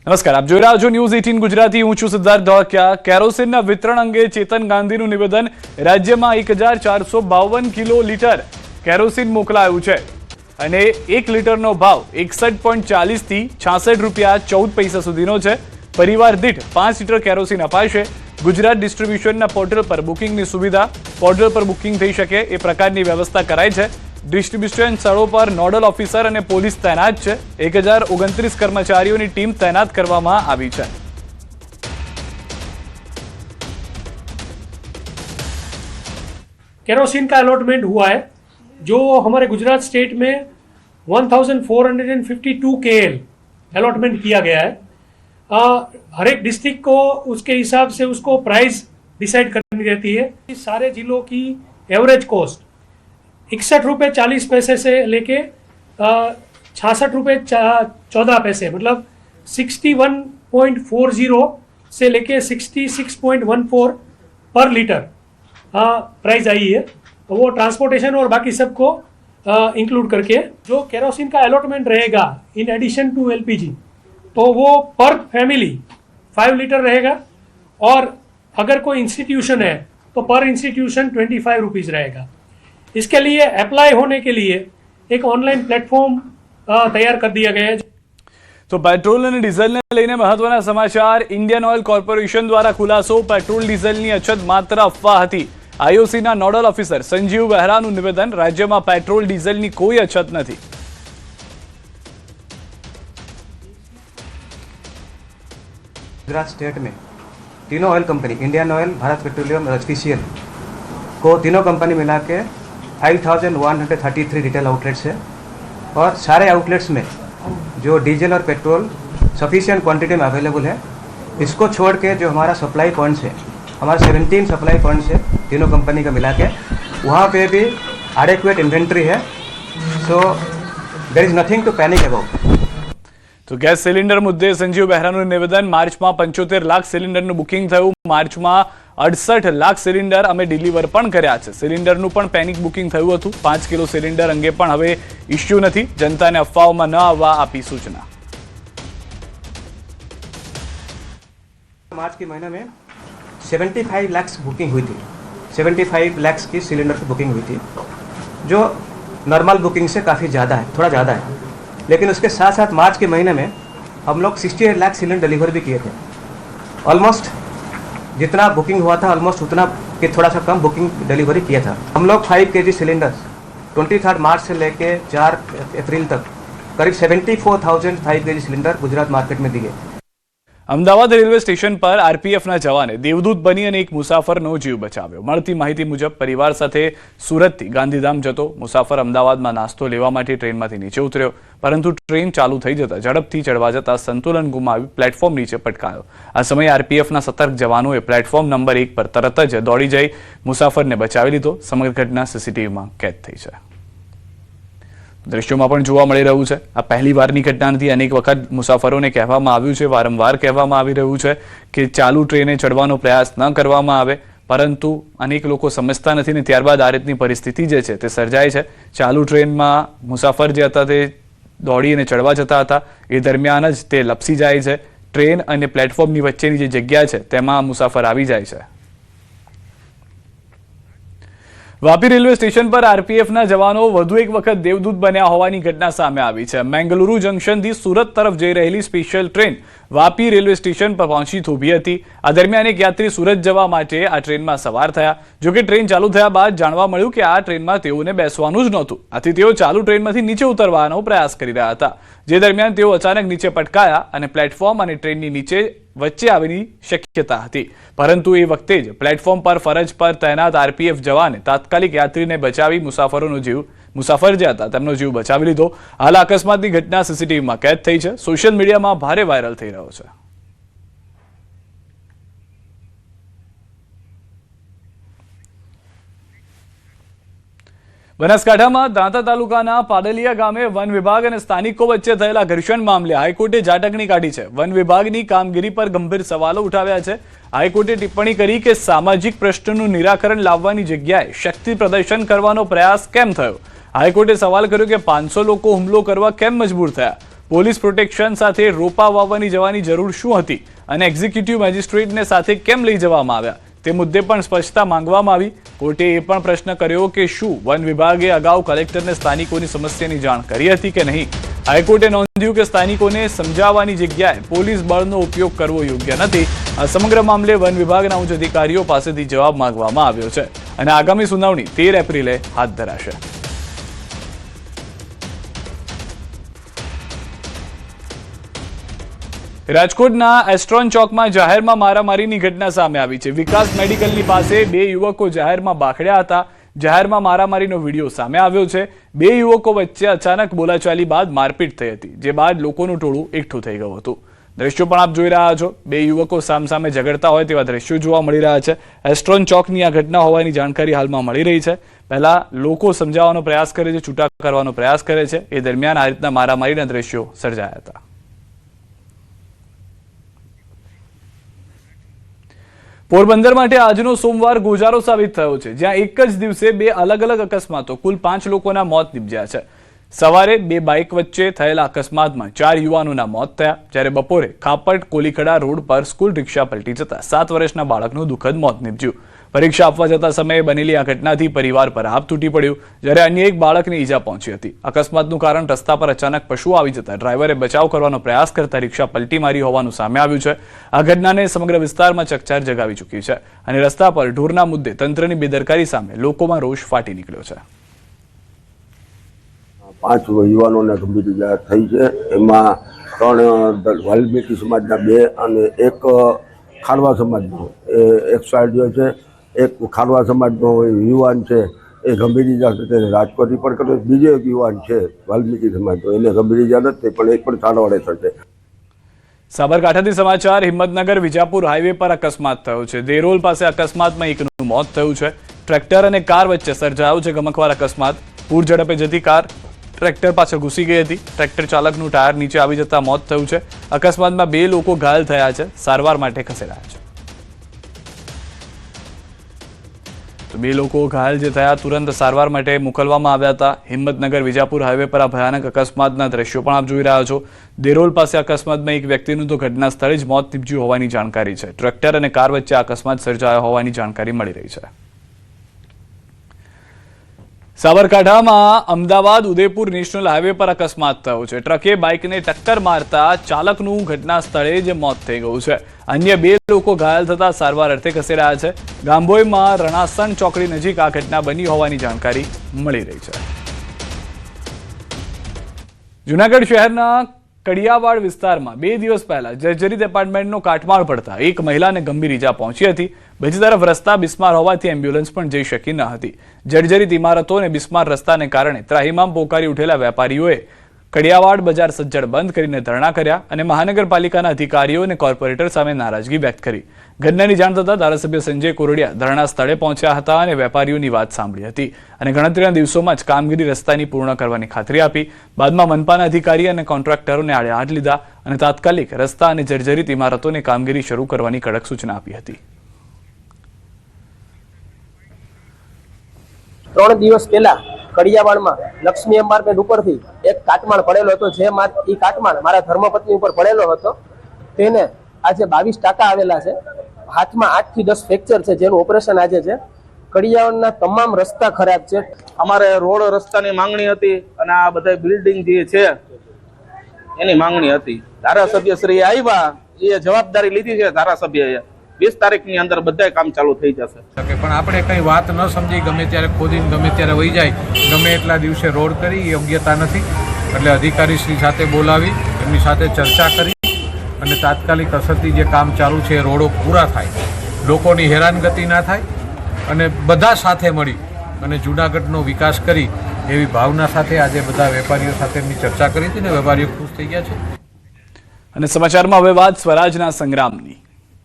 નમસ્કાર, આપ જોઈ રહ્યા છો ન્યૂઝ 18 ગુજરાતી। હું છું સિદ્ધાર્થ ધોળકિયા। કેરોસીનના વિતરણ અંગે ચેતન ગાંધીનું નિવેદન। રાજ્યમાં 1452 કિલો લીટર કેરોસીન મોકલાયું છે અને 1 લીટરનો ભાવ 61.40 થી 66 રૂપિયા 14 પૈસા સુધીનો છે। પરિવાર દીઠ 5 લીટર કેરોસીન અપાશે। ગુજરાત ડિસ્ટ્રીબ્યુશનના પોર્ટલ પર બુકિંગની સુવિધા, પોર્ટલ પર બુકિંગ થઈ શકે એ પ્રકારની વ્યવસ્થા કરાઈ છે। ડિસ્ટ્રીબ્યુશન સ્થળો પર નોડલ ઓફિસર અને પોલીસ તૈનાત છે। 1029 કર્મચારીઓની ટીમ તૈનાત કરવામાં આવી છે। केरोसिन का अलॉटमेंट हुआ है जो हमारे गुजरात स्टेट में 1452 KL अलॉटमेंट किया गया है। हर एक डिस्ट्रिक्ट को उसके हिसाब से उसको प्राइस डिसाइड करनी रहती है। सारे जिलों की एवरेज कॉस्ट 61 रुपये 40 पैसे से लेके 66 रुपये 14 पैसे, मतलब 61.40 से लेके 66.14 पर लीटर प्राइस आई है। तो वो ट्रांसपोर्टेशन और बाकी सबको इंक्लूड करके जो केरोसिन का अलॉटमेंट रहेगा इन एडिशन टू एलपीजी, तो वो पर फैमिली 5 लीटर रहेगा। और अगर कोई इंस्टीट्यूशन है तो पर इंस्टीट्यूशन 25 रुपीज़ रहेगा। इसके लिए अप्लाई होने के लिए एक ऑनलाइन प्लेटफॉर्म तैयार कर दिया गया है। तो पेट्रोल और डीजल ने लईने महत्वना समाचार। इंडियन ऑयल कॉर्पोरेशन द्वारा खुलासो, पेट्रोल डीजलनी अछत मात्र अफवा हती। आईओसीना नोडल ऑफिसर संजीव बेहराનું નિવેદન। રાજ્યમાં પેટ્રોલ ડીઝલની કોઈ અછત નથી। गुजरात स्टेट में तीनों oil company, Indian oil, Bharat petroleum और एचपीसीएल को तीनों कंपनी मिला के 5133 रिटेल आउटलेट्स है। और सारे आउटलेट्स में जो डीजल और पेट्रोल सफिशिएंट क्वांटिटी में अवेलेबल है। इसको छोड़ के जो हमारा सप्लाई पॉइंट्स है, हमारा 17 सप्लाई पॉइंट्स है तीनों कंपनी का मिला के, वहाँ पे भी एडेक्वेट इन्वेंट्री है। So there is nothing to panic about. तो गैस सिलिंडर मुद्दे संजीव बेहराનું નિવેદન। માર્ચમાં 75 લાખ સિલિન્ડરનું બુકિંગ થયું। માર્ચમાં 68 લાખ સિલિન્ડર અમે ડિલિવર પણ કર્યા છે। સિલિન્ડરનું પણ પેનિક બુકિંગ થયું હતું। 5 કિલો સિલિન્ડર અંગે પણ હવે ઇશ્યુ નથી। જનતાને અફવાઓમાં ન આવવા આપી સૂચના। मार्च के महीने में 75 लाख बुकिंग हुई थी। 75 लाख की सिलेंडर की बुकिंग हुई थी, जो नॉर्मल बुकिंग से काफ़ी ज़्यादा है, थोड़ा ज़्यादा है। लेकिन उसके साथ साथ मार्च के महीने में हम लोग 68 लाख सिलेंडर डिलीवर भी किए थे। ऑलमोस्ट जितना बुकिंग हुआ था ऑलमोस्ट उतना कि थोड़ा सा कम बुकिंग डिलीवरी किया था। हम लोग 5 kg सिलेंडर्स 23 मार्च से लेके 4 अप्रैल तक करीब 74,000 5 kg सिलेंडर गुजरात मार्केट में दिए। અમદાવાદ રેલવે સ્ટેશન પર આરપીએફના જવાને દેવદૂત બની અને એક મુસાફરનો જીવ બચાવ્યો। મળતી માહિતી મુજબ પરિવાર સાથે સુરતથી ગાંધીધામ જતો મુસાફર અમદાવાદમાં નાસ્તો લેવા માટે ટ્રેનમાંથી નીચે ઉતર્યો, પરંતુ ટ્રેન ચાલુ થઈ જતા ઝડપથી ચડવા જતા સંતુલન ગુમાવી પ્લેટફોર્મ નીચે પટકાયો। આ સમયે આરપીએફના સતર્ક જવાનોએ પ્લેટફોર્મ નંબર 1 પર તરત જ દોડી જઈ મુસાફરને બચાવી લીધો। સમગ્ર ઘટના સીસીટીવીમાં કેદ થઈ છે। દ્રશ્યોમાં પણ જોવા મળી રહ્યું છે। આ પહેલી વારની ઘટના નથી। અનેક વખત મુસાફરોને કહેવામાં આવ્યું છે, વારંવાર કહેવામાં આવી રહ્યું છે કે ચાલુ ટ્રેને ચડવાનો પ્રયાસ ન કરવામાં આવે, પરંતુ અનેક લોકો સમજતા નથી ને ત્યારબાદ આ રીતની પરિસ્થિતિ જે છે તે સર્જાય છે। ચાલુ ટ્રેનમાં મુસાફર જે હતા તે દોડીને ચડવા જતા હતા, એ દરમિયાન જ તે લપસી જાય છે। ટ્રેન અને પ્લેટફોર્મની વચ્ચેની જે જગ્યા છે તેમાં મુસાફર આવી જાય છે। વાપી રેલવે સ્ટેશન પર આરપીએફના જવાનો વધુ એક વખત દેવદૂત બન્યા હોવાની ઘટના સામે આવી છે। મેંગલુરુ જંકશનથી સુરત તરફ જઈ રહેલી special train Vapi railway station પર પહોંચી થોભી હતી। આ દરમિયાન એક યાત્રી સુરત જવા માટે આ ટ્રેનમાં સવાર થયા। જો કે ટ્રેન ચાલુ થયા બાદ જાણવા મળ્યું કે આ ટ્રેનમાં તેઓને બેસવાનું જ નહોતું। આથી તેઓ ચાલુ ટ્રેનમાંથી નીચે ઉતરવાનો પ્રયાસ કરી રહ્યા હતા, જે દરમિયાન તેઓ અચાનક નીચે પટકાયા અને પ્લેટફોર્મ અને ટ્રેનની નીચે વચ્ચે આવવાની શક્યતા હતી, પરંતુ એ વખતે જ પ્લેટફોર્મ પર ફરજ પર તૈનાત આરપીએફ જવાને તાત્કાલિક યાત્રીને બચાવી મુસાફર જે હતા તેમનો જીવ બચાવી લીધો। હાલ અકસ્માતની ઘટના સીસીટીવીમાં કેદ થઈ છે। સોશિયલ મીડિયામાં ભારે વાયરલ થઈ રહ્યો છે। બનાસકાંઠામાં દાંતા તાલુકાના પાડલિયા ગામે વન વિભાગ અને સ્થાનિકો વચ્ચે થયેલા ઘર્ષણ મામલે હાઈકોર્ટે ઝાટકણી કાઢી છે। વન વિભાગની કામગીરી પર ગંભીર સવાલો ઉઠાવ્યા છે। હાઈકોર્ટે ટિપ્પણી કરી કે સામાજિક પ્રશ્નોનું નિરાકરણ લાવવાની જગ્યાએ શક્તિ પ્રદર્શન કરવાનો પ્રયાસ કેમ થયો। હાઈકોર્ટે સવાલ કર્યો કે 500 લોકો હુમલો કરવા કેમ મજબૂર થયા। પોલીસ પ્રોટેક્શન સાથે રોપા વાવવાની જવાની જરૂર શું હતી અને એક્ઝિક્યુટિવ મેજિસ્ટ્રેટને સાથે કેમ લઈ જવામાં આવ્યા તે મુદ્દે પણ સ્પષ્ટતા માંગવામાં આવી। કોર્ટે એ પણ પ્રશ્ન કર્યો કે શું વન વિભાગે અગાઉ કલેક્ટરને સ્થાનિકોની સમસ્યાની જાણ કરી હતી કે નહીં। હાઈકોર્ટે નોંધ્યું કે સ્થાનિકોને સમજાવવાની જગ્યાએ પોલીસ બળનો ઉપયોગ કરવો યોગ્ય નથી। આ સમગ્ર મામલે વન વિભાગના ઉચ્ચ અધિકારીઓ પાસેથી જવાબ માંગવામાં આવ્યો છે અને આગામી સુનાવણી 13 એપ્રિલે હાથ ધરાશે। રાજકોટના એસ્ટ્રોન ચોકમાં જાહેરમાં મારામારીની ઘટના સામે આવી છે। વિકાસ મેડિકલની પાસે બે યુવકો જાહેરમાં બાખડ્યા હતા। જાહેરમાં મારામારીનો વિડીયો સામે આવ્યો છે। બે યુવકો વચ્ચે અચાનક બોલાચાલી બાદ મારપીટ થઈ હતી, જે બાદ લોકોનું ટોળું એકઠું થઈ ગયું હતું। દ્રશ્યો પણ આપ જોઈ રહ્યા છો। બે યુવકો સામસામે ઝઘડતા હોય તેવા દ્રશ્યો જોવા મળી રહ્યા છે। એસ્ટ્રોન ચોકની આ ઘટના હોવાની જાણકારી હાલમાં મળી રહી છે। પહેલા લોકો સમજાવવાનો પ્રયાસ કરે છે, છૂટા કરવાનો પ્રયાસ કરે છે, એ દરમિયાન આ રીતના મારામારીના દ્રશ્યો સર્જાયા હતા। પોરબંદર માટે આજનો સોમવાર ગોજારો સાબિત થયો છે, જ્યાં એક જ દિવસે બે અલગ અલગ અકસ્માતો કુલ 5 લોકોના મોત નીપજ્યા છે। સવારે બે બાઇક વચ્ચે થયેલા અકસ્માતમાં 4 યુવાનોના મોત થયા, જ્યારે બપોરે ખાપટ કોલીખડા રોડ પર સ્કૂલ રિક્ષા પલટી જતા 7 વર્ષના બાળકનું દુઃખદ મોત નીપજ્યું। પરીક્ષા આપવા જતા સમયે બનેલી આ ઘટનાથી પરિવાર પર આભ તૂટી પડ્યું, જ્યારે અન્ય એક બાળકને ઈજા પહોંચી હતી। અકસ્માતનું કારણ રસ્તા પર અચાનક પશુ આવી જતા ડ્રાઈવરે બચાવ કરવાનો પ્રયાસ કરતા રિક્ષા પલટી મારી હોવાનું સામે આવ્યું છે। આ ઘટનાને સમગ્ર વિસ્તારમાં ચકચાર જગાવી ચૂકી છે અને રસ્તા પર ઢોરના મુદ્દે તંત્રની બેદરકારી સામે લોકોમાં રોષ ફાટી નીકળ્યો છે। 5 યુવાનોને ગંભીર ઈજા થઈ છે, એમાં 3 વાલ્મીકી સમાજના 2 અને 1 ખારવા સમાજનો એક્સપાયર્ડ છે। એક ખારવા સમાજનો યુવાન છે એ ગંભીર ઈજા સાથે રાજકોટ રિપોર્ટ કર્યો। બીજો એક યુવાન છે વાલ્મીકી સમાજનો, એને ગંભીર ઈજા નથી પણ એક પણ સારવારે થશે। સાબરકાંઠાથી સમાચાર। હિંમતનગર વિજાપુર હાઈવે પર અકસ્માત થયો છે। દેરોલ પાસે અકસ્માતમાં એકનું મોત થયું છે। ટ્રેક્ટર અને કાર વચ્ચે સર્જાયો છે ગમખ્વાર અકસ્માત। પૂર ઝડપે જતી કાર ટ્રેક્ટર પાછળ ઘૂસી ગઈ હતી। ટ્રેક્ટર ચાલકનું ટાયર નીચે આવી જતા મોત થયું છે। અકસ્માતમાં 2 લોકો ઘાયલ થયા છે, સારવાર માટે ખસેડાયા છે। તો 2 લોકો ઘાયલ જે થયા તુરંત સારવાર માટે મોકલવામાં આવ્યા હતા। હિંમતનગર વિજાપુર હાઈવે પર આ ભયાનક અકસ્માતના દ્રશ્યો પણ આપ જોઈ રહ્યા છો। દેરોલ પાસે અકસ્માતમાં એક વ્યક્તિનું તો ઘટના સ્થળે જ મોત નીપજ્યું હોવાની જાણકારી છે। ટ્રેક્ટર અને કાર વચ્ચે અકસ્માત સર્જાયો હોવાની જાણકારી મળી રહી છે। સાબરકાંઠામાં અમદાવાદ ઉદયપુર નેશનલ હાઈવે પર અકસ્માત થયો છે। ટ્રકે બાઇકને ટક્કર મારતા ચાલકનું ઘટના સ્થળે જ મોત થઈ ગયું છે। અન્ય 2 લોકો ઘાયલ થતા સારવાર અર્થે ખસેડાયા છે। ગાંભોઈમાં રણાસણ ચોકડી નજીક આ ઘટના બની હોવાની જાણકારી મળી રહી છે। જૂનાગઢ શહેરના કડિયાવાડ વિસ્તારમાં 2 દિવસ પહેલા જર્જરિત એપાર્ટમેન્ટનો કાટમાળ પડતા એક મહિલાને ગંભીર ઈજા પહોંચી હતી। બીજી તરફ રસ્તા બિસ્માર હોવાથી એમ્બ્યુલન્સ પણ જઈ શકી ન હતી। જર્જરિત ઇમારતો અને બિસ્માર રસ્તાને કારણે ત્રાહિમામ પોકારી ઉઠેલા વેપારીઓએ કડિયાવાડ બજાર સજ્જડ બંધ કરીને ધરણા કર્યા અને મહાનગરપાલિકાના અધિકારીઓ અને કોર્પોરેટર સામે નારાજગી વ્યક્ત કરી। ઘટનાની જાણ થતાં ધારાસભ્ય સંજય કોરડિયા ધરણા સ્થળે પહોંચ્યા હતા અને વેપારીઓની વાત સાંભળી હતી અને ગણતરીના દિવસોમાં જ કામગીરી રસ્તાની પૂર્ણ કરવાની ખાતરી આપી। બાદમાં મનપાના અધિકારી અને કોન્ટ્રાક્ટરોને આડે હાથ લીધા અને તાત્કાલિક રસ્તા અને જર્જરિત ઇમારતોની કામગીરી શરૂ કરવાની કડક સૂચના આપી હતી। 3 દિવસ પહેલા કડિયાવાડમાં લક્ષ્મી એપાર્ટમેન્ટ ઉપરથી એક કાટમાળ પડેલો હતો, જે એ કાટમાળ મારા ધર્મપત્ની ઉપર પડેલો હતો। તેને આજે 22 ટાંકા આવેલા છે, હાથમાં 8 થી 10 ફ્રેક્ચર છે, જેનું ઓપરેશન આજે છે। કડિયાવાડના તમામ રસ્તા ખરાબ છે। અમારે રોડ રસ્તાની માંગણી હતી અને આ બધા બિલ્ડિંગ જે છે એની માંગણી હતી। ધારાસભ્ય શ્રી આવ્યા, એ જવાબદારી લીધી છે ધારાસભ્યએ। 20 તારીખની અંદર બધા કામ ચાલુ થઈ જશે। પણ આપણે કંઈ વાત ન સમજી ગમે ત્યારે ખોદીને ગમે ત્યારે વહી જાય, ગમે એટલા દિવસે રોડ કરી એ યોગ્યતા નથી। એટલે અધિકારીશ્રી સાથે બોલાવી એમની સાથે ચર્ચા કરી અને તાત્કાલિક અસરથી જે કામ ચાલુ છે એ રોડો પૂરા થાય, લોકોની હેરાનગતિ ના થાય અને બધા સાથે મળી અને જૂનાગઢનો વિકાસ કરી એવી ભાવના સાથે આજે બધા વેપારીઓ સાથે એમની ચર્ચા કરી હતી ને વેપારીઓ ખુશ થઈ ગયા છે। અને સમાચારમાં હવે વાત સ્વરાજના સંગ્રામની।